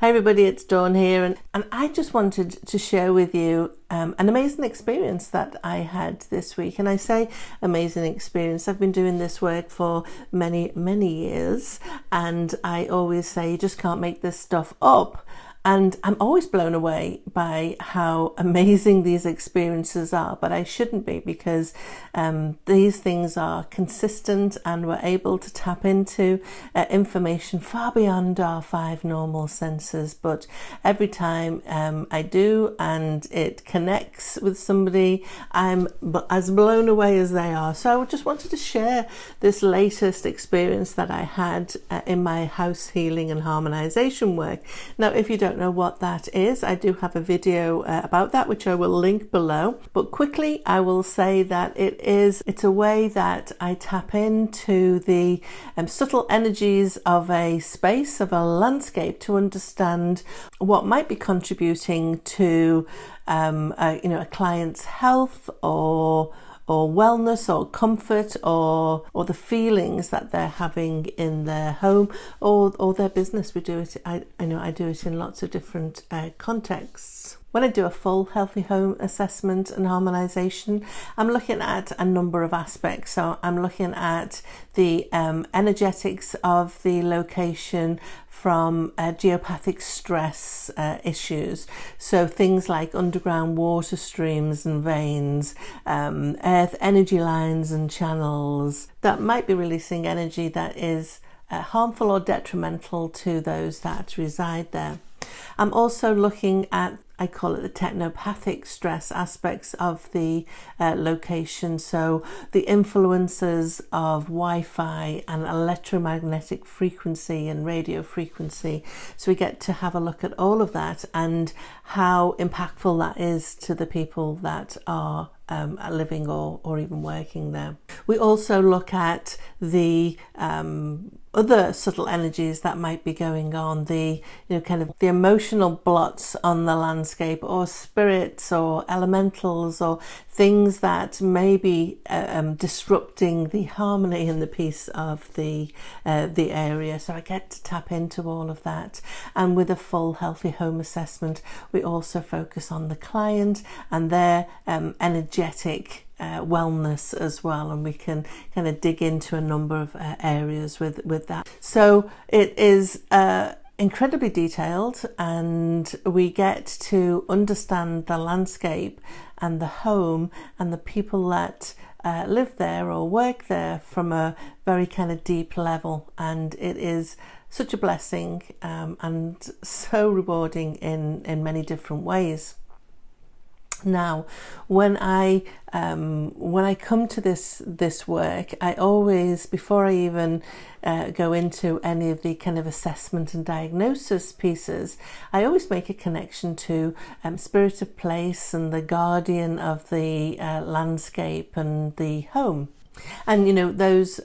Hi everybody, it's Dawn here, and I just wanted to share with you an amazing experience that I had this week. And I say amazing experience. I've been doing this work for many years, and I always say you just can't make this stuff up. And I'm always blown away by how amazing these experiences are, but I shouldn't be, because these things are consistent and we're able to tap into information far beyond our five normal senses. But every time I do and it connects with somebody, I'm as blown away as they are. So I just wanted to share this latest experience that I had in my house healing and harmonization work. Now, if you don't know what that is, I do have a video about that, which I will link below. But quickly, I will say that it's a way that I tap into the subtle energies of a space, of a landscape, to understand what might be contributing to a client's health or wellness or comfort or the feelings that they're having in their home or their business. We do it, I do it in lots of different contexts. When I do a full healthy home assessment and harmonization, I'm looking at a number of aspects. So I'm looking at the energetics of the location from geopathic stress issues. So things like underground water streams and veins, earth energy lines and channels that might be releasing energy that is harmful or detrimental to those that reside there. I'm also looking at, I call it the technopathic stress aspects of the location. So the influences of Wi-Fi and electromagnetic frequency and radio frequency. So we get to have a look at all of that and how impactful that is to the people that are living or even working there. We also look at the other subtle energies that might be going on, the kind of the emotional blots on the landscape, or spirits or elementals or things that may be disrupting the harmony and the peace of the area. So I get to tap into all of that. And with a full healthy home assessment, we also focus on the client and their energetic wellness as well, and we can kind of dig into a number of areas with that. So it is incredibly detailed, and we get to understand the landscape and the home and the people that live there or work there from a very kind of deep level, and it is such a blessing and so rewarding in many different ways. Now, when I come to this work, I always, before I even go into any of the kind of assessment and diagnosis pieces, I always make a connection to spirit of place and the guardian of the landscape and the home. And those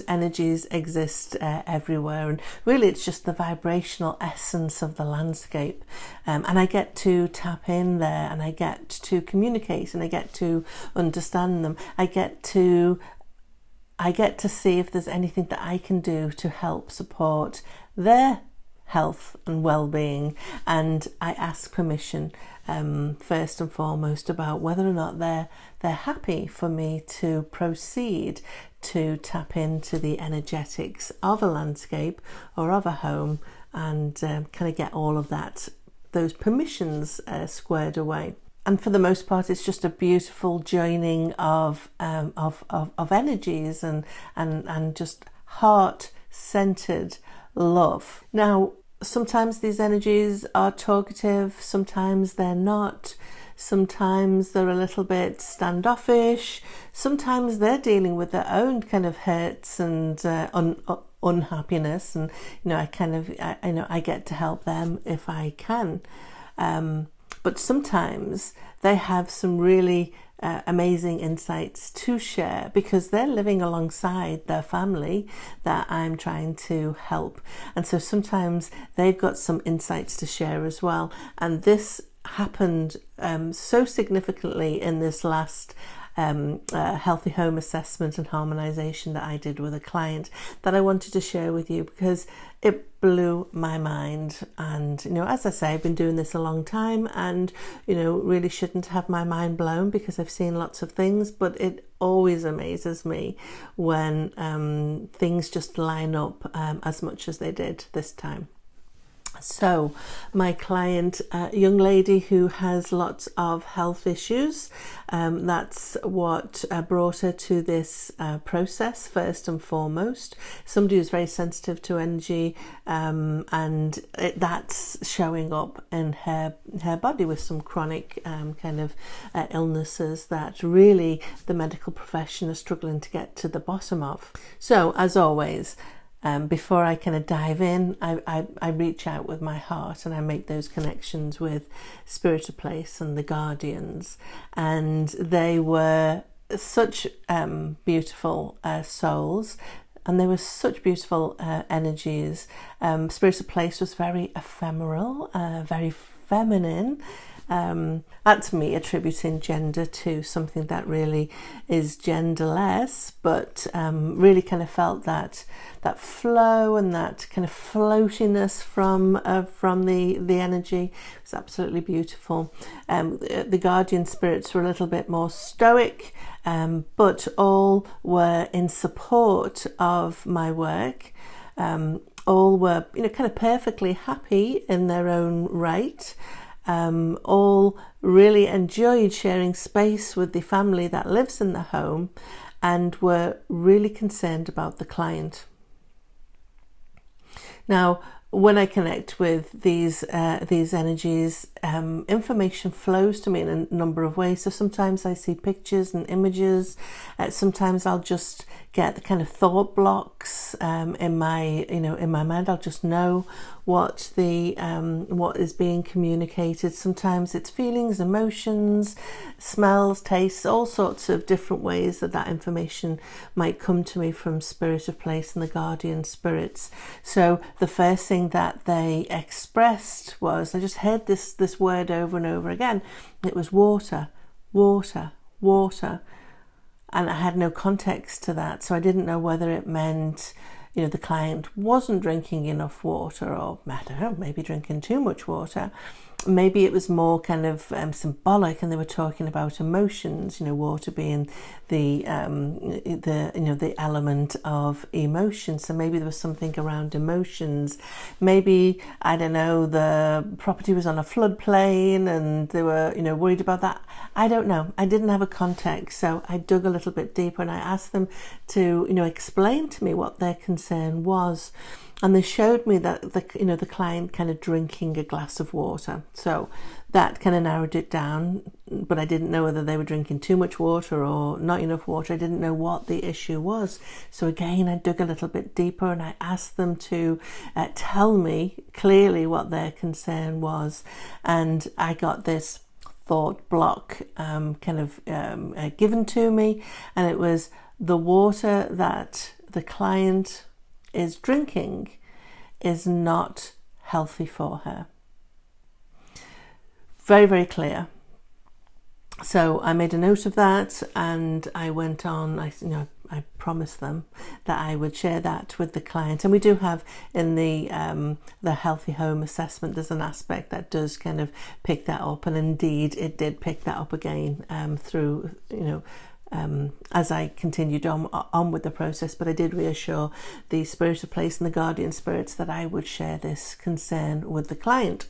energies exist everywhere, and really it's just the vibrational essence of the landscape, and I get to tap in there, and I get to communicate, and I get to understand them. I get to see if there's anything that I can do to help support their health and well-being, and I ask permission first and foremost about whether or not they're happy for me to proceed to tap into the energetics of a landscape or of a home, and kind of get all of those permissions squared away. And for the most part, it's just a beautiful joining of energies and just heart-centered love. Now, sometimes these energies are talkative, sometimes they're not. Sometimes they're a little bit standoffish. Sometimes they're dealing with their own kind of hurts and unhappiness, and I get to help them if I can. But sometimes they have some really amazing insights to share, because they're living alongside their family that I'm trying to help. And so sometimes they've got some insights to share as well. And this happened so significantly in this last healthy home assessment and harmonization that I did with a client that I wanted to share with you, because it blew my mind. And, you know, as I say, I've been doing this a long time, and, you know, really shouldn't have my mind blown because I've seen lots of things, but it always amazes me when things just line up as much as they did this time. So my client, a young lady who has lots of health issues, that's what brought her to this process first and foremost. Somebody who's very sensitive to energy, and that's showing up in her body with some chronic kind of illnesses that really the medical profession is struggling to get to the bottom of. So as always, before I kind of dive in, I reach out with my heart and I make those connections with Spirit of Place and the Guardians. And they were such beautiful souls, and they were such beautiful energies. Spirit of Place was very ephemeral, very feminine. That's me attributing gender to something that really is genderless, but really kind of felt that flow and that kind of floatiness from the energy. It was absolutely beautiful. The guardian spirits were a little bit more stoic, but all were in support of my work. All were, you know, kind of perfectly happy in their own right. All really enjoyed sharing space with the family that lives in the home, and were really concerned about the client. Now, when I connect with these energies, information flows to me in a number of ways. So sometimes I see pictures and images. Sometimes I'll just get the kind of thought blocks in my mind. I'll just know what is being communicated. Sometimes it's feelings, emotions, smells, tastes, all sorts of different ways that information might come to me from Spirit of Place and the Guardian Spirits. So the first thing that they expressed was, I just heard this word over and over again. It was water, water, water. And I had no context to that, so I didn't know whether it meant, you know, the client wasn't drinking enough water, or I don't know, maybe drinking too much water. Maybe it was more kind of symbolic, and they were talking about emotions. You know, water being the element of emotion. So maybe there was something around emotions. Maybe, I don't know, the property was on a floodplain and they were, you know, worried about that. I don't know. I didn't have a context, so I dug a little bit deeper and I asked them to, you know, explain to me what their concern was. And they showed me that the client kind of drinking a glass of water. So that kind of narrowed it down, but I didn't know whether they were drinking too much water or not enough water. I didn't know what the issue was. So again, I dug a little bit deeper and I asked them to tell me clearly what their concern was. And I got this thought block given to me, and it was the water that the client is drinking is not healthy for her. Very, very clear. So I made a note of that, and I went on. I promised them that I would share that with the client. And we do have in the healthy home assessment, there's an aspect that does kind of pick that up, and indeed it did pick that up again through, as I continued on with the process. But I did reassure the Spirit of Place and the Guardian Spirits that I would share this concern with the client.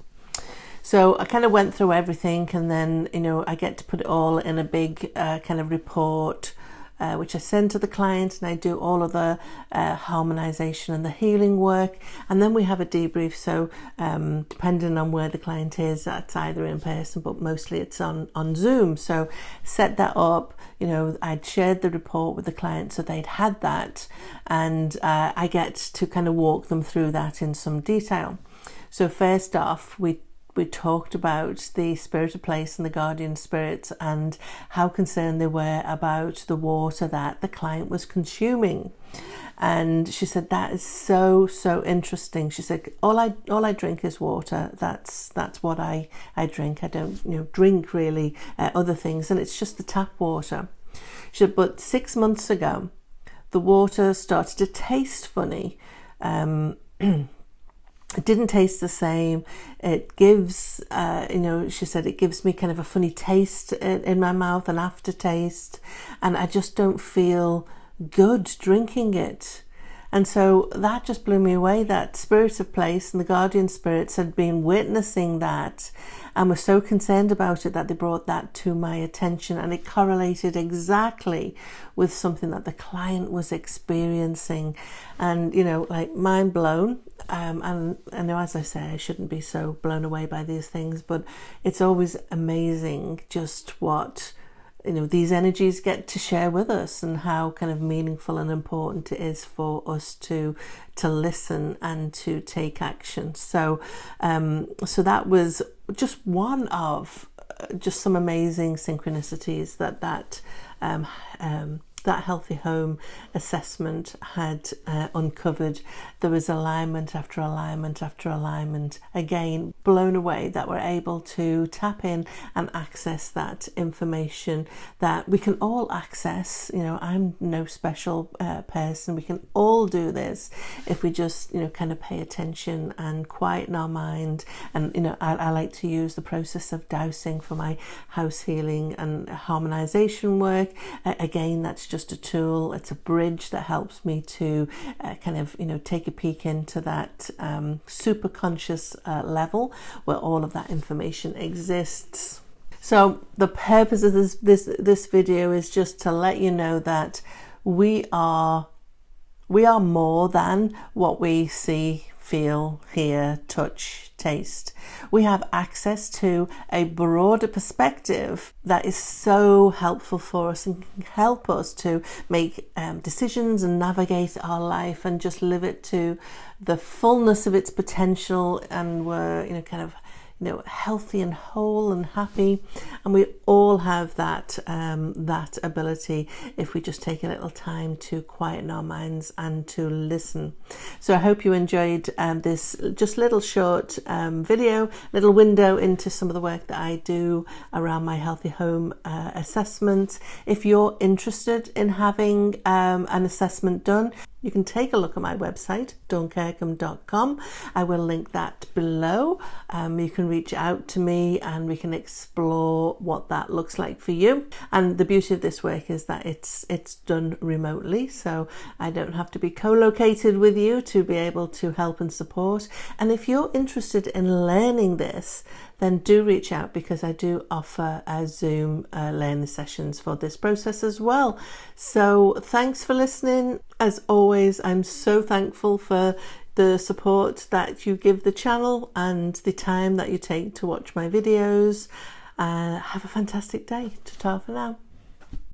So I kind of went through everything, and then, I get to put it all in a big kind of report, which I send to the client, and I do all of the harmonization and the healing work, and then we have a debrief. So depending on where the client is, that's either in person, but mostly it's on Zoom. So set that up. I'd shared the report with the client, so they'd had that, and I get to kind of walk them through that in some detail. So first off, we talked about the Spirit of Place and the Guardian Spirits and how concerned they were about the water that the client was consuming. And she said, that is so interesting. She said, all I drink is water. That's what I drink. I don't drink really other things, and it's just the tap water. She said, but 6 months ago, the water started to taste funny. It didn't taste the same. It gives, she said, it gives me kind of a funny taste in my mouth, an aftertaste, and I just don't feel good drinking it. And so that just blew me away, that spirit of place and the guardian spirits had been witnessing that and were so concerned about it that they brought that to my attention, and it correlated exactly with something that the client was experiencing. And, like, mind blown. And I know, as I say, I shouldn't be so blown away by these things, but it's always amazing just what these energies get to share with us, and how kind of meaningful and important it is for us to listen and to take action. So that was just one of just some amazing synchronicities that Healthy Home assessment had uncovered. There was alignment after alignment after alignment. Again, blown away that we're able to tap in and access that information that we can all access. I'm no special person. We can all do this if we just, kind of pay attention and quieten our mind. And, I like to use the process of dowsing for my house healing and harmonization work. Again, that's just a tool. It's a bridge that helps me to take a peek into that super conscious level where all of that information exists. So the purpose of this video is just to let you know that we are more than what we see, feel, hear, touch, taste. We have access to a broader perspective that is so helpful for us and can help us to make decisions and navigate our life and just live it to the fullness of its potential. And we're healthy and whole and happy, and we all have that ability if we just take a little time to quieten our minds and to listen. So I hope you enjoyed this just little short video, little window into some of the work that I do around my Healthy Home assessment. If you're interested in having an assessment done, you can take a look at my website, dawnkerkham.com. I will link that below. You can reach out to me and we can explore what that looks like for you. And the beauty of this work is that it's done remotely, so I don't have to be co-located with you to be able to help and support. And if you're interested in learning this, then do reach out, because I do offer Zoom learning sessions for this process as well. So thanks for listening. As always, I'm so thankful for the support that you give the channel and the time that you take to watch my videos. Have a fantastic day. Ta-ta for now.